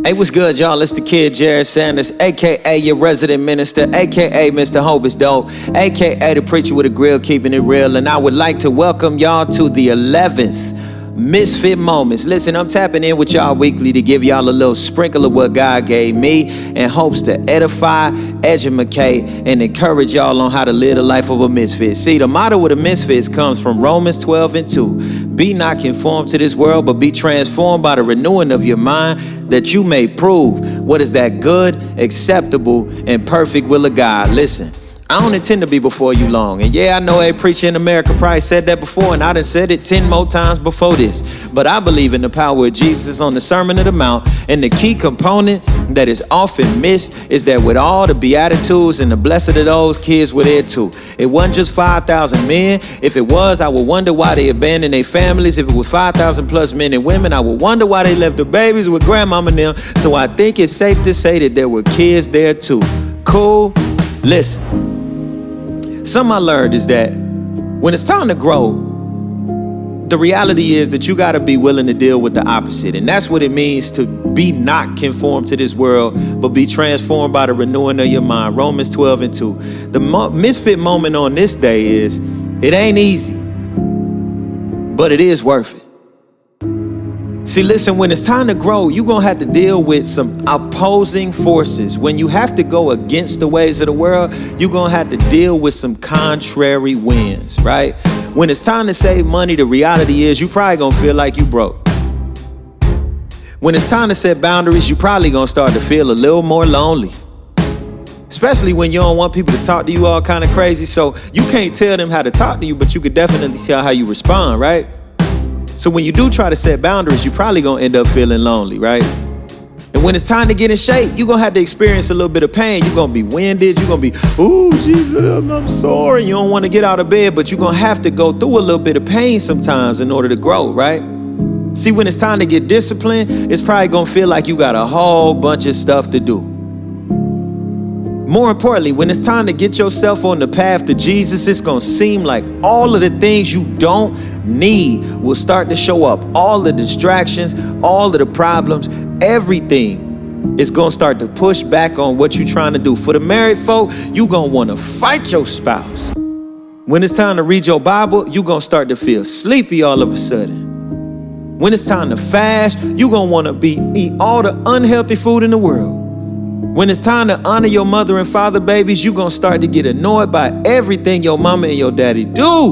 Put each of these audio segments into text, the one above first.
Hey, what's good, y'all? It's the kid, Jered Sanders, a.k.a. your resident minister, a.k.a. Mr. Hope is Dope, a.k.a. the preacher with a grill, keeping it real. And I would like to welcome y'all to the 11th Misfit Moments. Listen, I'm tapping in with y'all weekly to give y'all a little sprinkle of what God gave me in hopes to edify, edjumicate, and encourage y'all on how to live the life of a misfit. See, the motto of the Misfits comes from Romans 12:2. Be not conformed to this world, but be transformed by the renewing of your mind, that you may prove what is that good, acceptable, and perfect will of God. Listen, I don't intend to be before you long. And yeah, I know a preacher in America probably said that before, and I done said it 10 more times before this. But I believe in the power of Jesus on the Sermon on the Mount. And the key component that is often missed is that with all the Beatitudes and the blessed of those, kids were there too. It wasn't just 5,000 men. If it was, I would wonder why they abandoned their families. If it was 5,000 plus men and women, I would wonder why they left the babies with grandmama and them. So I think it's safe to say that there were kids there too. Cool? Listen. Something I learned is that when it's time to grow, the reality is that you got to be willing to deal with the opposite. And that's what it means to be not conformed to this world, but be transformed by the renewing of your mind. Romans 12:2. The misfit moment on this day is, it ain't easy, but it is worth it. See, listen, when it's time to grow, you're going to have to deal with some opposing forces. When you have to go against the ways of the world, you're going to have to deal with some contrary winds, right? When it's time to save money, the reality is you probably going to feel like you broke. When it's time to set boundaries, you probably going to start to feel a little more lonely. Especially when you don't want people to talk to you all kind of crazy. So you can't tell them how to talk to you, but you could definitely tell how you respond, right? So when you do try to set boundaries, you're probably going to end up feeling lonely, right? And when it's time to get in shape, you're going to have to experience a little bit of pain. You're going to be winded. You're going to be, oh, Jesus, I'm sorry. You don't want to get out of bed, but you're going to have to go through a little bit of pain sometimes in order to grow, right? See, when it's time to get disciplined, it's probably going to feel like you got a whole bunch of stuff to do. More importantly, when it's time to get yourself on the path to Jesus, it's going to seem like all of the things you don't need will start to show up. All the distractions, all of the problems, everything is going to start to push back on what you're trying to do. For the married folk, you're going to want to fight your spouse. When it's time to read your Bible, you're going to start to feel sleepy all of a sudden. When it's time to fast, you're going to want to eat all the unhealthy food in the world. When it's time to honor your mother and father, babies, you're going to start to get annoyed by everything your mama and your daddy do.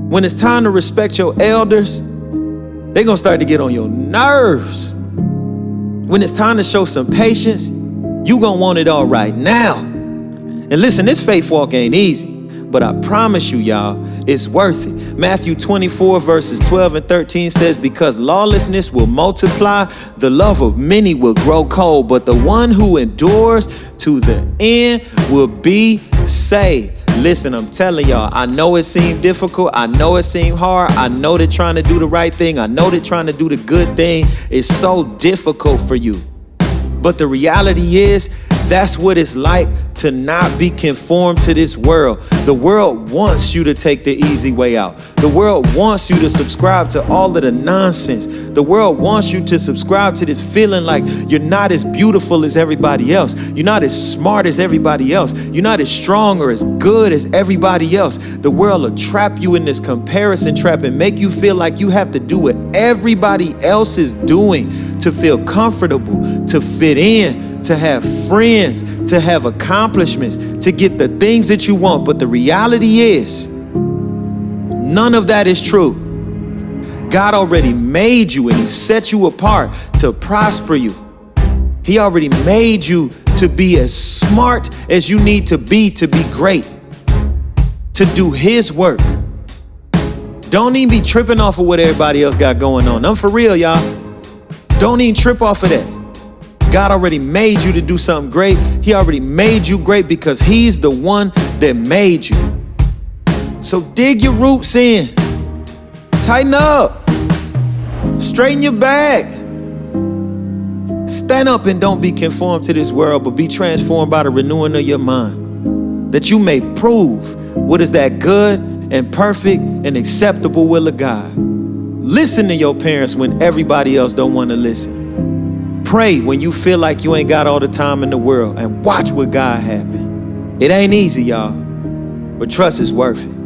When it's time to respect your elders, they're going to start to get on your nerves. When it's time to show some patience, you're going to want it all right now. And listen, this faith walk ain't easy, but I promise you, y'all, it's worth it. Matthew 24 verses 12 and 13 says, because lawlessness will multiply, the love of many will grow cold, but the one who endures to the end will be saved. Listen, I'm telling y'all, I know it seemed difficult. I know it seemed hard. I know that trying to do the right thing, I know that trying to do the good thing is so difficult for you. But the reality is, that's what it's like to not be conformed to this world. The world wants you to take the easy way out. The world wants you to subscribe to all of the nonsense. The world wants you to subscribe to this feeling like you're not as beautiful as everybody else. You're not as smart as everybody else. You're not as strong or as good as everybody else. The world will trap you in this comparison trap and make you feel like you have to do what everybody else is doing to feel comfortable, to fit in, to have friends, to have accomplishments, to get the things that you want. But the reality is, none of that is true. God already made you and he set you apart to prosper you. He already made you to be as smart as you need to be great, to do his work. Don't even be tripping off of what everybody else got going on. I'm for real, y'all. Don't even trip off of that. God already made you to do something great. He already made you great because he's the one that made you. So dig your roots in. Tighten up. Straighten your back. Stand up and don't be conformed to this world, but be transformed by the renewing of your mind, that you may prove what is that good and perfect and acceptable will of God. Listen to your parents when everybody else don't want to listen. Pray when you feel like you ain't got all the time in the world and watch what God happen. It ain't easy, y'all, but trust is worth it.